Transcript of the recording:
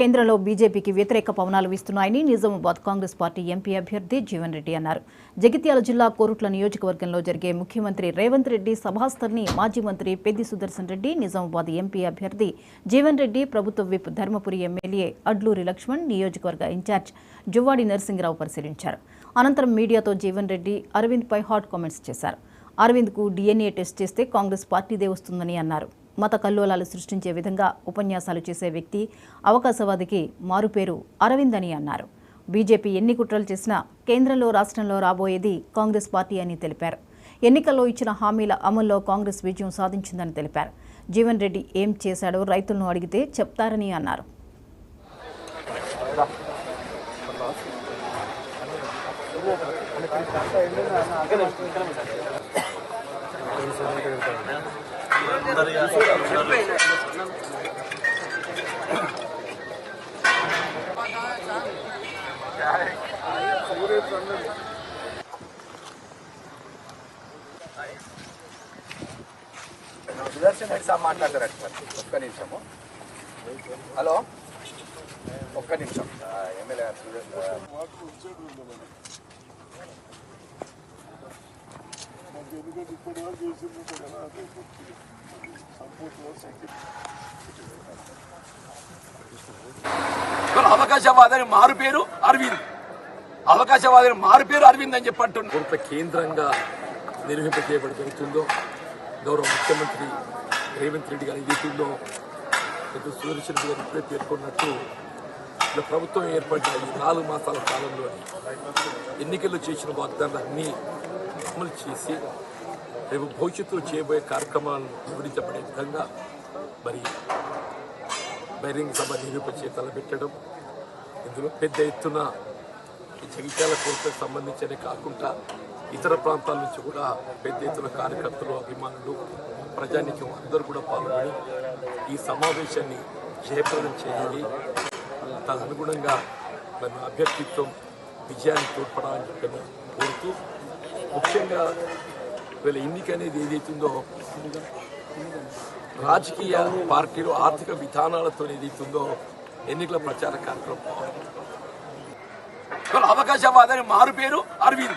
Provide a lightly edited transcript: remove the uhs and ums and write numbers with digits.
కేంద్రంలో బీజేపీకి వ్యతిరేక పవనాలు వీస్తున్నాయని నిజామాబాద్ కాంగ్రెస్ పార్టీ ఎంపీ అభ్యర్థి జీవన్ రెడ్డి అన్నారు. జగిత్యాల జిల్లా కోరుట్ల నియోజకవర్గంలో జరిగే ముఖ్యమంత్రి రేవంత్ రెడ్డి సభాస్థలిని మాజీ మంత్రి పెద్ది సుదర్శన్ రెడ్డి, నిజామాబాద్ ఎంపీ అభ్యర్థి జీవన్ రెడ్డి, ప్రభుత్వ విప్ ధర్మపురి ఎమ్మెల్యే అడ్లూరి లక్ష్మణ్, నియోజకవర్గ ఇన్ఛార్జ్ జువ్వాడి నరసింగరావు పరిశీలించారు. అనంతరం మీడియాతో జీవన్ రెడ్డి అరవింద్పై హాట్ కామెంట్స్ చేశారు. అరవింద్కు DNA టెస్ట్ చేస్తే కాంగ్రెస్ పార్టీదే వస్తుందని అన్నారు. మత కల్లోలాలు సృష్టించే విధంగా ఉపన్యాసాలు చేసే వ్యక్తి, అవకాశవాదికి మారుపేరు అరవింద్ అని అన్నారు. బీజేపీ ఎన్ని కుట్రలు చేసినా కేంద్రంలో, రాష్ట్రంలో రాబోయేది కాంగ్రెస్ పార్టీ అని తెలిపారు. ఎన్నికల్లో ఇచ్చిన హామీల అమల్లో కాంగ్రెస్ విజయం సాధించిందని తెలిపారు. జీవన్ రెడ్డి ఏం చేశాడో రైతులను అడిగితే చెప్తారని అన్నారు. సుదర్శన్ రెడ్డి సార్ మాట్లాడతారట సార్. ఒక్క నిమిషము. హలో, ఒక్క నిమిషం. ఎమ్మెల్యే అవకాశవాదని మారు పేరు అరవింద్, అవకాశవాదని మారు పేరు అరవింద్ అని చెప్పంటున్నారు. కొంత కేంద్రంగా నిర్వహింపజేయబడి జరుగుతుందో గౌరవ ముఖ్యమంత్రి రేవంత్ రెడ్డి గారి ఏదైతుందో సుదర్శన్ రెడ్డి గారు ఇప్పుడే పేర్కొన్నట్టు ఇలా ప్రభుత్వం ఏర్పడ్డ ఈ 4 మాసాల కాలంలో ఎన్నికల్లో చేసిన వాగ్దానాలన్నీ అమలు చేసి రేపు భవిష్యత్తులో చేయబోయే కార్యక్రమాలను వివరించబడే విధంగా మరి బహిరంగ సభ నిరూపించే తలపెట్టడం, ఇందులో పెద్ద ఎత్తున ఈ జగిత్యాల కోర్టుకు సంబంధించనే కాకుండా ఇతర ప్రాంతాల నుంచి కూడా పెద్ద ఎత్తున కార్యకర్తలు, అభిమానులు, ప్రజానికం అందరూ కూడా పాల్గొని ఈ సమావేశాన్ని జయప్రదం చేయాలి. తదనుగుణంగా మన అభ్యర్థిత్వం విజయానికి తోడ్పడాలని చెప్పి కోరుతూ, ముఖ్యంగా వీళ్ళ ఎన్నిక అనేది ఏదైతుందో రాజకీయ పార్టీలు ఆర్థిక విధానాలతో ఏదైతుందో ఎన్నికల ప్రచార కార్యక్రమం అవకాశవాదని మారు పేరు అరవింద్.